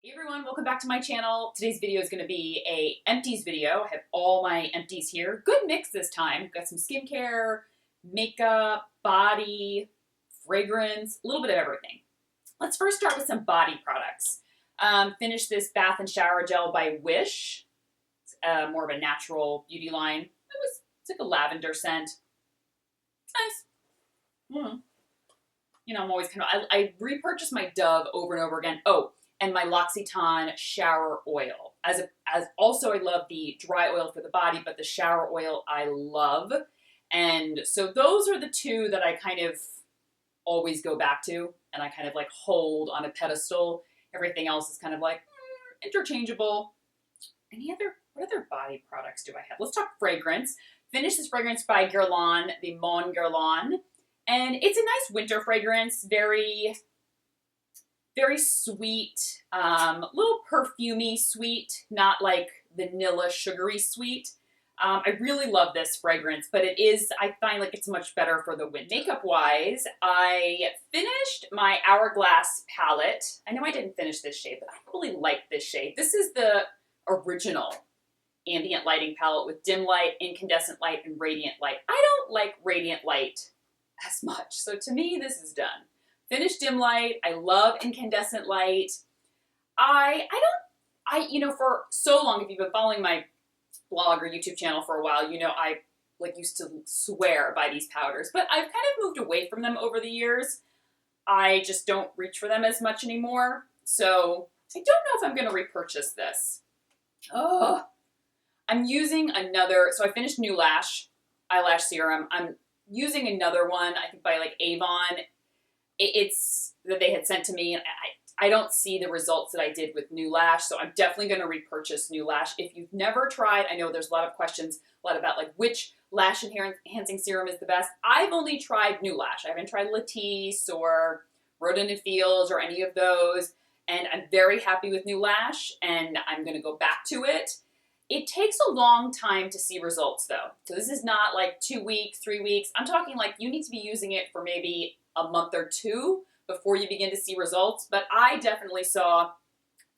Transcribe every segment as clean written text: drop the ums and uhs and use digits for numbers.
Hey everyone, welcome back to my channel. Today's video is going to be a empties video. I have all my empties here. Good mix this time. Got some skincare, makeup, body, fragrance, a little bit of everything. Let's first start with some body products. Finished this bath and shower gel by Wish. It's more of a natural beauty line. It's like a lavender scent. It's nice. You know, I'm always kind of, I repurchase my Dove over and over again. Oh, and my L'Occitane shower oil. As also, I love the dry oil for the body, but the shower oil I love. And so those are the two that I kind of always go back to, and I kind of like hold on a pedestal. Everything else is kind of like interchangeable. What other body products do I have? Let's talk fragrance. Finished this fragrance by Guerlain, the Mon Guerlain. And it's a nice winter fragrance, very sweet, little perfumey sweet, not like vanilla sugary sweet. I really love this fragrance, but I find like it's much better for the wind. Makeup wise, I finished my Hourglass palette. I know I didn't finish this shade, but I really like this shade. This is the original ambient lighting palette with dim light, incandescent light, and radiant light. I don't like radiant light as much, so to me this is done. Finished dim light. I love incandescent light. You know, for so long, if you've been following my blog or YouTube channel for a while, you know I used to swear by these powders, but I've kind of moved away from them over the years. I just don't reach for them as much anymore. So I don't know if I'm going to repurchase this. Oh, I'm using another, so I finished New Lash eyelash serum. I'm using another one, I think by like Avon. It's that they had sent to me, and I don't see the results that I did with New Lash, so I'm definitely going to repurchase New Lash. If you've never tried, I know there's a lot of questions, a lot about like which lash enhancing serum is the best. I've only tried New Lash. I haven't tried Latisse or Rodin and Fields or any of those, and I'm very happy with New Lash, and I'm going to go back to it. It takes a long time to see results though. So this is not like 2 weeks, 3 weeks. I'm talking like you need to be using it for maybe a month or two before you begin to see results, but I definitely saw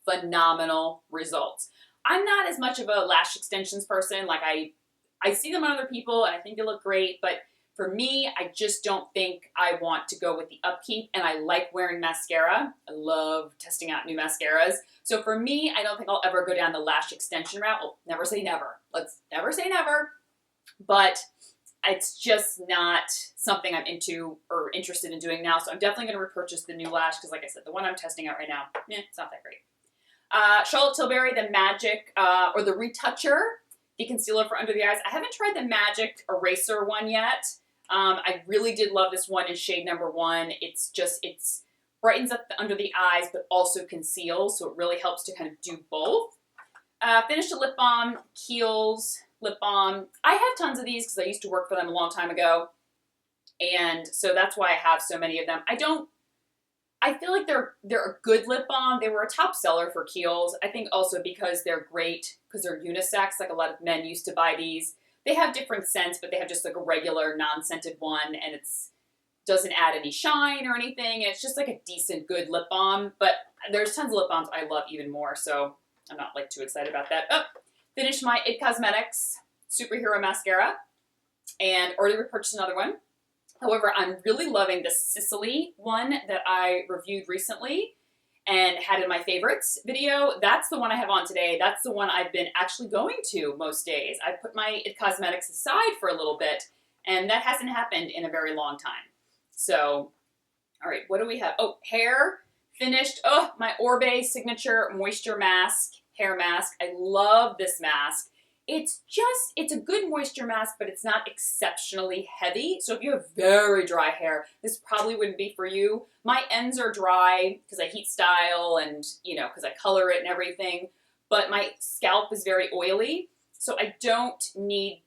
phenomenal results. I'm not as much of a lash extensions person. Like I see them on other people and I think they look great, but for me, I just don't think I want to go with the upkeep, and I like wearing mascara. I love testing out new mascaras. So for me, I don't think I'll ever go down the lash extension route. Well, never say never. Let's never say never. But it's just not something I'm into or interested in doing now. So I'm definitely going to repurchase the New Lash because, like I said, the one I'm testing out right now, it's not that great. Charlotte Tilbury, the Magic or the Retoucher, the concealer for under the eyes. I haven't tried the Magic Eraser one yet. I really did love this one in shade number 1. It brightens up the under the eyes, but also conceals, so it really helps to kind of do both. Finished a lip balm, Kiehl's lip balm. I have tons of these because I used to work for them a long time ago, and so that's why I have so many of them. I feel like they're a good lip balm. They were a top seller for Kiehl's. I think also because they're great, because they're unisex, like a lot of men used to buy these. They have different scents, but they have just like a regular non-scented one, and doesn't add any shine or anything. It's just like a decent, good lip balm, but there's tons of lip balms I love even more, so I'm not like too excited about that. Oh, finished my It Cosmetics Superhero Mascara, and already repurchased another one. However, I'm really loving the Sicily one that I reviewed recently and had in my favorites video. That's the one I have on today. That's the one I've been actually going to most days. I put my It Cosmetics aside for a little bit, and that hasn't happened in a very long time. So, all right, what do we have? Oh, hair, finished. Oh, my Orbe Signature Moisture Mask, hair mask. I love this mask. It's a good moisture mask, but it's not exceptionally heavy. So if you have very dry hair, this probably wouldn't be for you. My ends are dry because I heat style and, you know, because I color it and everything. But my scalp is very oily, so I don't need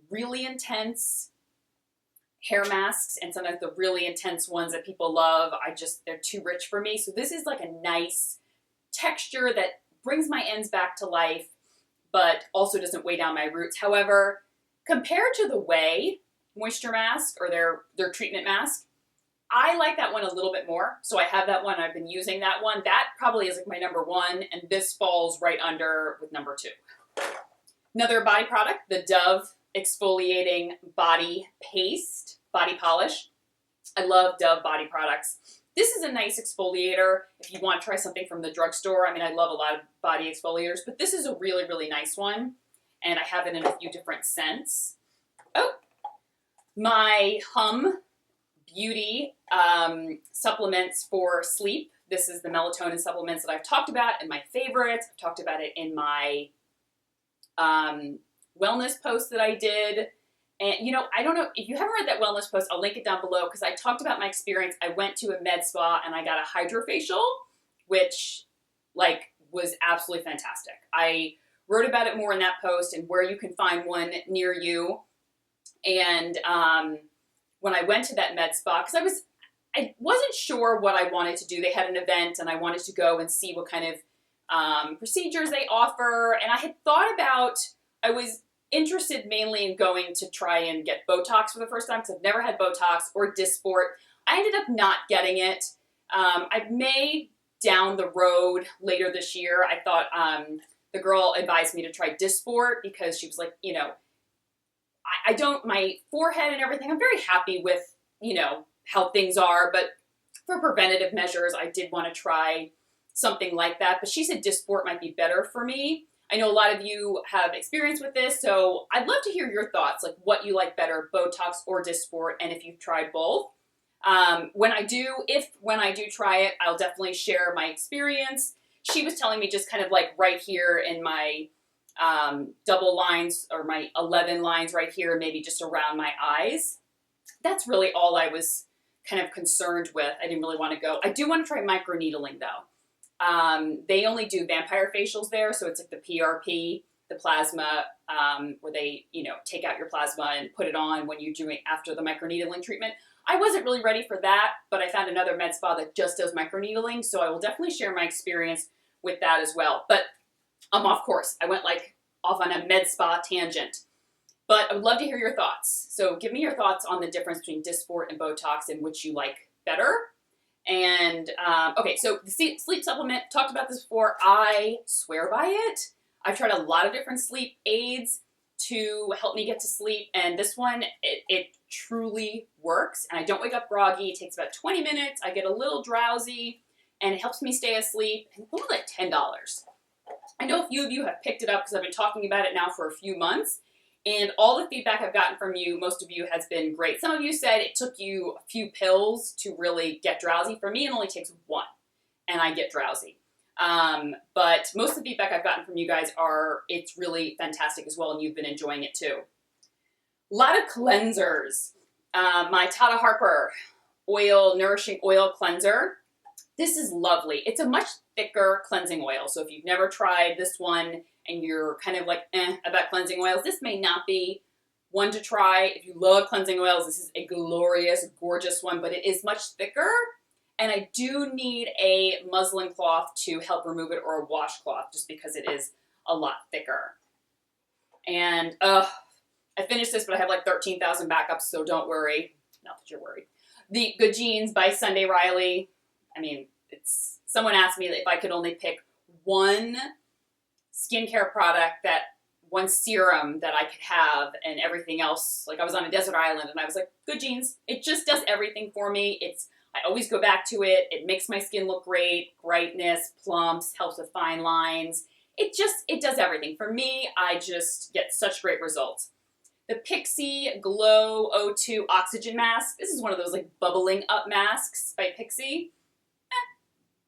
really intense hair masks, and sometimes the really intense ones that people love, they're too rich for me. So this is like a nice texture that brings my ends back to life, but also doesn't weigh down my roots. However, compared to the Way Moisture Mask or their treatment mask, I like that one a little bit more. So I have that one. I've been using that one. That probably is like my number one, and this falls right under with number two. Another body product, the Dove Exfoliating Body Paste, Body Polish. I love Dove body products. This is a nice exfoliator if you want to try something from the drugstore. I mean, I love a lot of body exfoliators, but this is a really, really nice one. And I have it in a few different scents. Oh, my Beauty supplements for sleep. This is the melatonin supplements that I've talked about in my favorites. I've talked about it in my wellness post that I did. And, you know, I don't know, if you haven't read that wellness post, I'll link it down below because I talked about my experience. I went to a med spa and I got a Hydra facial, which, like, was absolutely fantastic. I wrote about it more in that post and where you can find one near you. And when I went to that med spa, because I wasn't sure what I wanted to do. They had an event and I wanted to go and see what kind of procedures they offer. And I had thought about, I was interested mainly in going to try and get Botox for the first time because I've never had Botox or Dysport. I ended up not getting it. I may down the road later this year. I thought the girl advised me to try Dysport because she was like, you know, I don't, my forehead and everything, I'm very happy with, you know, how things are, but for preventative measures, I did want to try something like that. But she said Dysport might be better for me. I know a lot of you have experience with this, so I'd love to hear your thoughts, like what you like better, Botox or Dysport, and if you've tried both. When I do try it, I'll definitely share my experience. She was telling me just kind of like right here in my double lines or my 11 lines right here, maybe just around my eyes. That's really all I was kind of concerned with. I didn't really want to go. I do want to try microneedling though. They only do vampire facials there, so it's like the PRP, the plasma, where they, you know, take out your plasma and put it on when you're doing after the microneedling treatment. I wasn't really ready for that, but I found another med spa that just does microneedling, so I will definitely share my experience with that as well. But I'm off course. I went like off on a med spa tangent. But I would love to hear your thoughts. So give me your thoughts on the difference between Dysport and Botox and which you like better. And, okay, so the sleep supplement, talked about this before. I swear by it. I've tried a lot of different sleep aids to help me get to sleep. And this one, it truly works. And I don't wake up groggy. It takes about 20 minutes. I get a little drowsy and it helps me stay asleep. And it's only like $10. I know a few of you have picked it up because I've been talking about it now for a few months. And all the feedback I've gotten from you, most of you, has been great. Some of you said it took you a few pills to really get drowsy. For me, it only takes one, and I get drowsy. But most of the feedback I've gotten from you guys are it's really fantastic as well, and you've been enjoying it too. A lot of cleansers. My Harper Nourishing Oil Cleanser. This is lovely. It's a much thicker cleansing oil, so if you've never tried this one, and you're kind of like, about cleansing oils, this may not be one to try. If you love cleansing oils, this is a glorious, gorgeous one, but it is much thicker. And I do need a muslin cloth to help remove it or a washcloth just because it is a lot thicker. And I finished this, but I have like 13,000 backups, so don't worry. Not that you're worried. The Good Genes by Sunday Riley. I mean, someone asked me if I could only pick one skincare product, one serum that I could have, and everything else. Like I was on a desert island and I was like, Good Genes. It just does everything for me. I always go back to it. It makes my skin look great, brightness, plumps, helps with fine lines. It does everything. For me, I just get such great results. The Pixi Glow O2 Oxygen Mask. This is one of those like bubbling up masks by Pixi.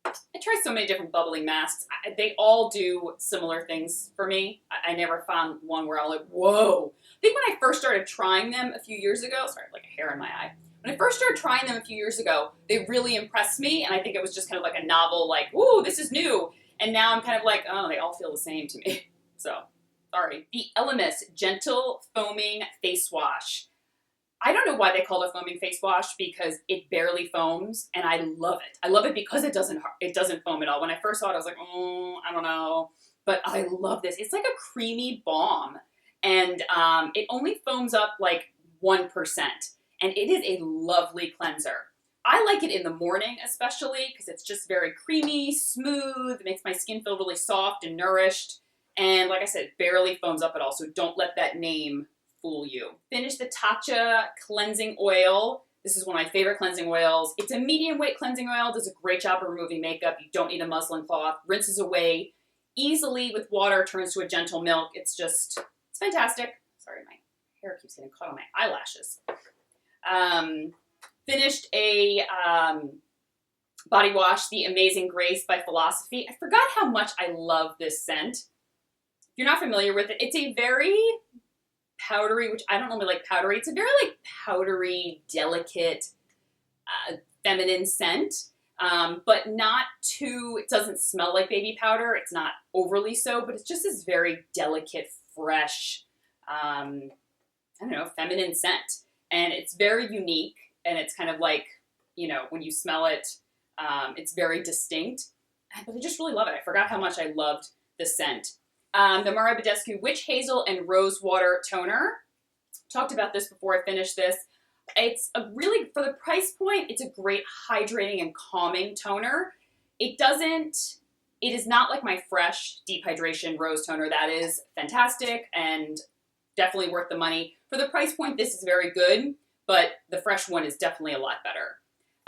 I try so many different bubbling masks. They all do similar things for me. I never found one where I'm like, whoa. I think when I first started trying them a few years ago, sorry, like a hair in my eye. When I first started trying them a few years ago, they really impressed me. And I think it was just kind of like a novel, like, ooh, this is new. And now I'm kind of like, oh, they all feel the same to me. So, sorry. The LMS Gentle Foaming Face Wash. I don't know why they call it a foaming face wash because it barely foams, and I love it. I love it because it doesn't foam at all. When I first saw it, I was like, I don't know. But I love this. It's like a creamy balm, and it only foams up like 1%, and it is a lovely cleanser. I like it in the morning especially because it's just very creamy, smooth, it makes my skin feel really soft and nourished. And like I said, it barely foams up at all, so don't let that name fool you. Finish the Tatcha cleansing oil. This is one of my favorite cleansing oils. It's a medium weight cleansing oil, does a great job of removing makeup. You don't need a muslin cloth, rinses away easily with water, turns to a gentle milk. It's fantastic. Sorry, my hair keeps getting caught on my eyelashes. Finished a body wash, the Amazing Grace by Philosophy. I forgot how much I love this scent. If you're not familiar with it, it's a very powdery, which I don't normally like powdery. It's a very like powdery, delicate, feminine scent, but not too, it doesn't smell like baby powder. It's not overly so, but it's just this very delicate, fresh, I don't know, feminine scent. And it's very unique, and it's kind of like, you know, when you smell it, it's very distinct. But I just really love it. I forgot how much I loved the scent. The Mara Badescu Witch Hazel and Rose Water Toner. Talked about this before I finished this. It's a really, for the price point, it's a great hydrating and calming toner. It is not like my Fresh Deep Hydration Rose Toner. That is fantastic and definitely worth the money. For the price point, this is very good, but the Fresh one is definitely a lot better.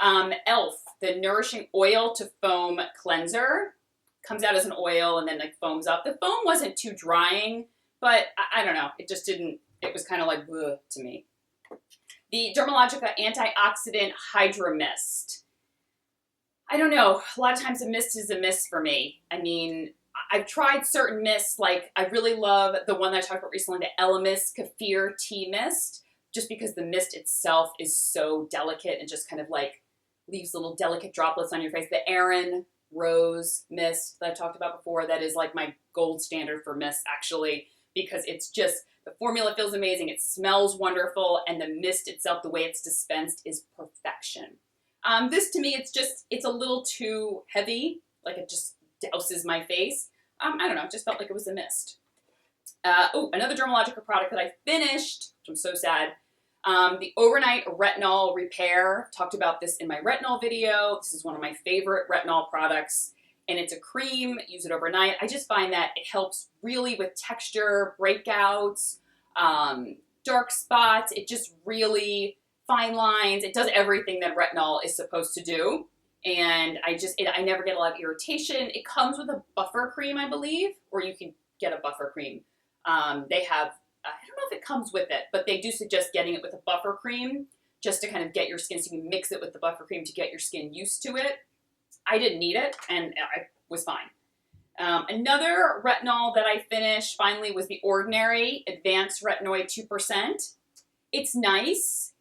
e.l.f. the Nourishing Oil to Foam Cleanser. Comes out as an oil and then like foams up. The foam wasn't too drying, but I don't know. It just didn't, it was kind of like bleh to me. The Dermalogica Antioxidant Hydra Mist. I don't know. A lot of times a mist is a mist for me. I mean, I've tried certain mists, like I really love the one that I talked about recently, the LMS Kaffir Tea Mist, just because the mist itself is so delicate and just kind of like leaves little delicate droplets on your face. The Erin Rose Mist that I've talked about before, that is like my gold standard for mists actually, because it's just, the formula feels amazing, it smells wonderful, and the mist itself, the way it's dispensed, is perfection. This to me, it's a little too heavy, like it just douses my face. I don't know, it just felt like it was a mist. Another Dermalogica product that I finished, which I'm so sad, the Overnight Retinol Repair. Talked about this in my retinol video. This is one of my favorite retinol products, and it's a cream. Use it overnight. I just find that it helps really with texture, breakouts, dark spots. It just really, fine lines. It does everything that retinol is supposed to do. And I never get a lot of irritation. It comes with a buffer cream, I believe, or you can get a buffer cream. They have, I don't know if it comes with it, but they do suggest getting it with a buffer cream just to kind of get your skin, so you can mix it with the buffer cream to get your skin used to it. I didn't need it, and I was fine. Another retinol that I finished finally was the Ordinary Advanced Retinoid 2%. It's nice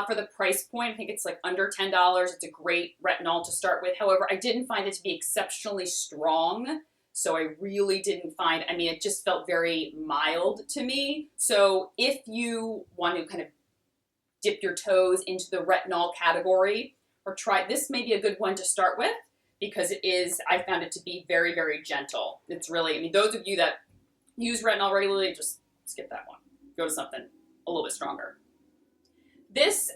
for the price point. I think it's like under $10. It's a great retinol to start with. However, I didn't find it to be exceptionally strong. So I really didn't find, I mean, it just felt very mild to me. So if you want to kind of dip your toes into the retinol category or try, this may be a good one to start with because it is, I found it to be very, very gentle. It's really, I mean, those of you that use retinol regularly, just skip that one. Go to something a little bit stronger. This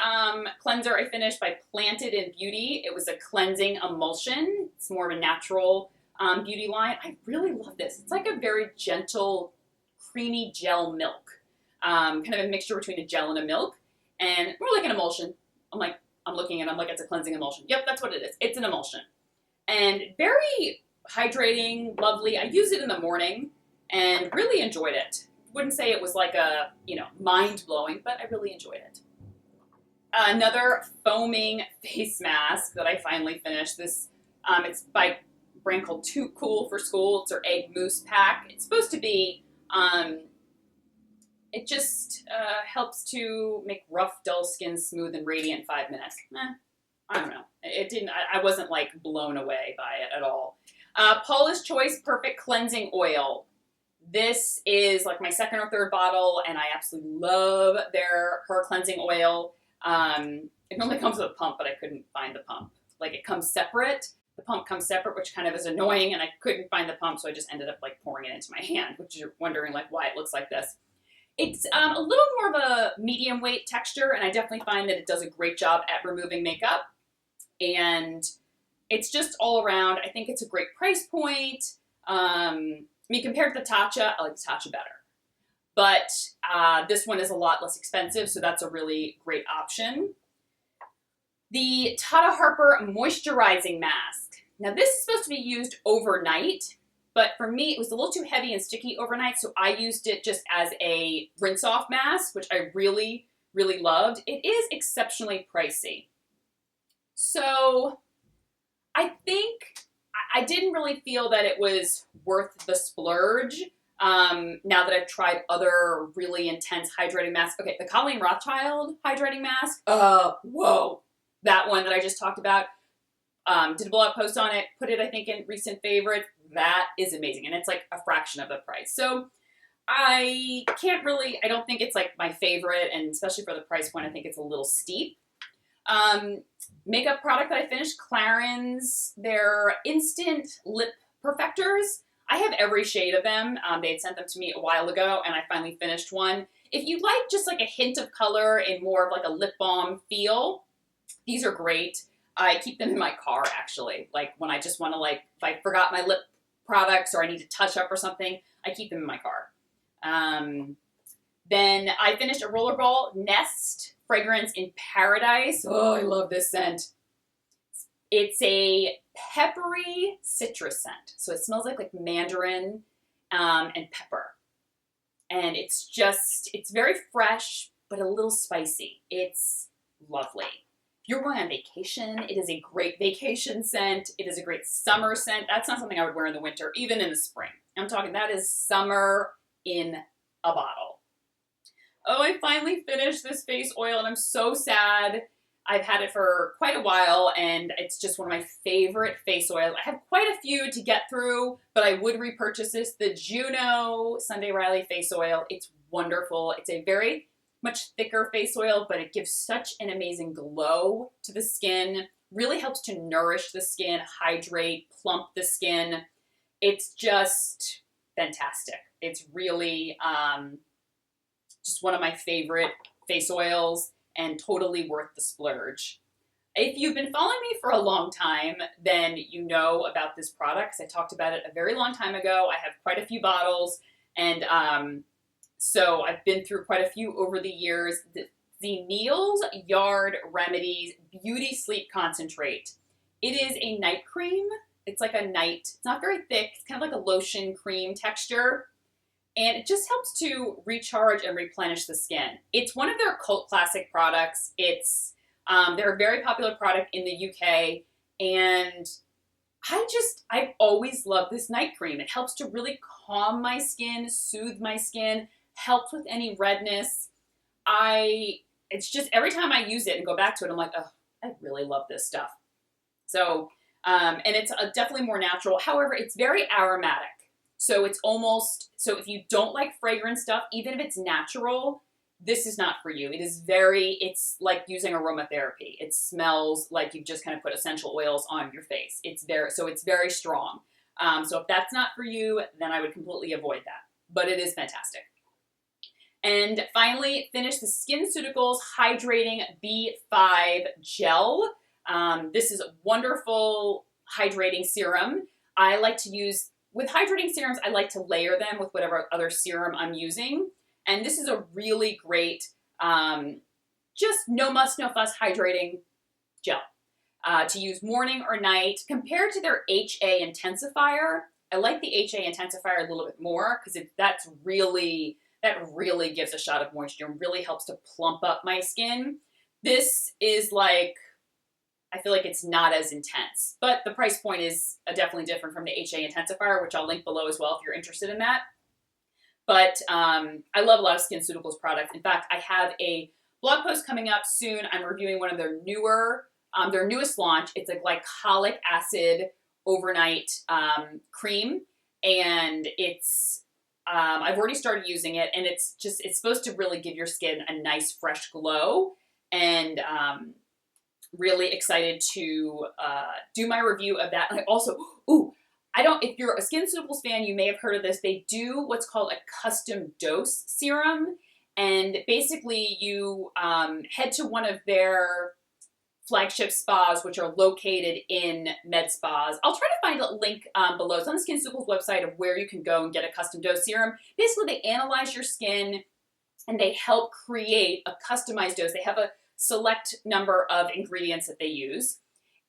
cleanser I finished by Planted in Beauty. It was a cleansing emulsion. It's more of a natural beauty line. I really love this. It's like a very gentle, creamy gel milk. Kind of a mixture between a gel and a milk. And more like an emulsion. I'm looking at it, I'm like, it's a cleansing emulsion. Yep, that's what it is. It's an emulsion. And very hydrating, lovely. I use it in the morning and really enjoyed it. Wouldn't say it was like a, mind-blowing, but I really enjoyed it. Another foaming face mask that I finally finished. This, it's by a brand called Too Cool for School. It's their egg mousse pack. It's supposed to be, it just helps to make rough, dull skin smooth and radiant in 5 minutes. I don't know. It didn't, I wasn't like blown away by it at all. Paula's Choice Perfect Cleansing Oil. This is like my second or third bottle, and I absolutely love her cleansing oil. It normally comes with a pump, but I couldn't find the pump. Like it comes separate. The pump comes separate, which kind of is annoying, and I couldn't find the pump, so I just ended up like pouring it into my hand, which you're wondering like why it looks like this. It's a little more of a medium weight texture, and I definitely find that it does a great job at removing makeup. And it's just all around, I think it's a great price point. I mean, compared to the Tatcha, I like the Tatcha better. But this one is a lot less expensive, so that's a really great option. The Tata Harper Moisturizing Mask. Now, this is supposed to be used overnight, but for me, it was a little too heavy and sticky overnight, so I used it just as a rinse-off mask, which I really, really loved. It is exceptionally pricey. So I think I didn't really feel that it was worth the splurge. Now that I've tried other really intense hydrating masks. Okay, the Colleen Rothschild hydrating mask. Whoa. That one that I just talked about. Did a blog post on it. Put it, I think, in recent favorites. That is amazing. And it's like a fraction of the price. So I don't think it's like my favorite. And especially for the price point, I think it's a little steep. Makeup product that I finished, Clarins. They're instant lip perfectors. I have every shade of them. They had sent them to me a while ago, and I finally finished one. If you like just like a hint of color and more of like a lip balm feel, these are great. I keep them in my car, actually. Like when I just want to like, if I forgot my lip products or I need to touch up or something, I keep them in my car. Then I finished a Rollerball Nest fragrance in Paradise. Oh, I love this scent. It's a peppery citrus scent. So it smells like mandarin and pepper. And it's very fresh, but a little spicy. It's lovely. If you're going on vacation, it is a great vacation scent. It is a great summer scent. That's not something I would wear in the winter, even in the spring. I'm talking, that is summer in a bottle. Oh, I finally finished this face oil and I'm so sad. I've had it for quite a while and it's just one of my favorite face oils. I have quite a few to get through, but I would repurchase this. The Juno Sunday Riley face oil. It's wonderful. It's a very much thicker face oil, but it gives such an amazing glow to the skin. Really helps to nourish the skin, hydrate, plump the skin. It's just fantastic. It's really just one of my favorite face oils and totally worth the splurge. If you've been following me for a long time, then you know about this product because I talked about it a very long time ago. I have quite a few bottles, and so I've been through quite a few over the years. The Neal's Yard Remedies Beauty Sleep Concentrate. It is a night cream. It's like a night, it's not very thick. It's kind of like a lotion cream texture. And it just helps to recharge and replenish the skin. It's one of their cult classic products. They're a very popular product in the UK. And I've always loved this night cream. It helps to really calm my skin, soothe my skin, helps with any redness. It's just every time I use it and go back to it, I'm like, oh, I really love this stuff. So, and it's definitely more natural. However, it's very aromatic. So so if you don't like fragrance stuff, even if it's natural, this is not for you. It's like using aromatherapy. It smells like you've just kind of put essential oils on your face. It's very strong. So if that's not for you, then I would completely avoid that. But it is fantastic. And finally, finish the SkinCeuticals Hydrating B5 Gel. This is a wonderful hydrating serum. With hydrating serums, I like to layer them with whatever other serum I'm using. And this is a really great, just no muss, no fuss hydrating gel to use morning or night. Compared to their HA intensifier, I like the HA intensifier a little bit more because that really gives a shot of moisture and really helps to plump up my skin. This is like, I feel like it's not as intense, but the price point is definitely different from the HA intensifier, which I'll link below as well if you're interested in that. But I love a lot of SkinCeuticals products. In fact, I have a blog post coming up soon. I'm reviewing one of their newest launch. It's a glycolic acid overnight cream, and I've already started using it, and it's supposed to really give your skin a nice fresh glow, and really excited to do my review of that. And I also, if you're a SkinCeuticals fan, you may have heard of this. They do what's called a custom dose serum. And basically you head to one of their flagship spas, which are located in med spas. I'll try to find a link below. It's on the SkinCeuticals website of where you can go and get a custom dose serum. Basically, they analyze your skin and they help create a customized dose. They have a select number of ingredients that they use,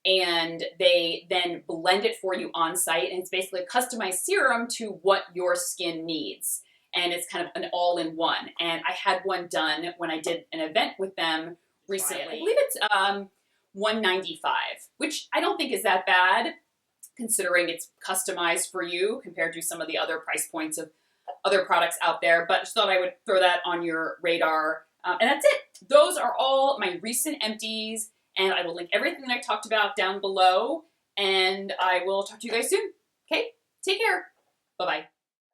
and they then blend it for you on site, and it's basically a customized serum to what your skin needs. And it's kind of an all-in-one. And I had one done when I did an event with them recently. I believe it's $195, which I don't think is that bad, considering it's customized for you compared to some of the other price points of other products out there. But just thought I would throw that on your radar. And that's it. Those are all my recent empties, and I will link everything that I talked about down below, and I will talk to you guys soon. Okay? Take care. Bye-bye.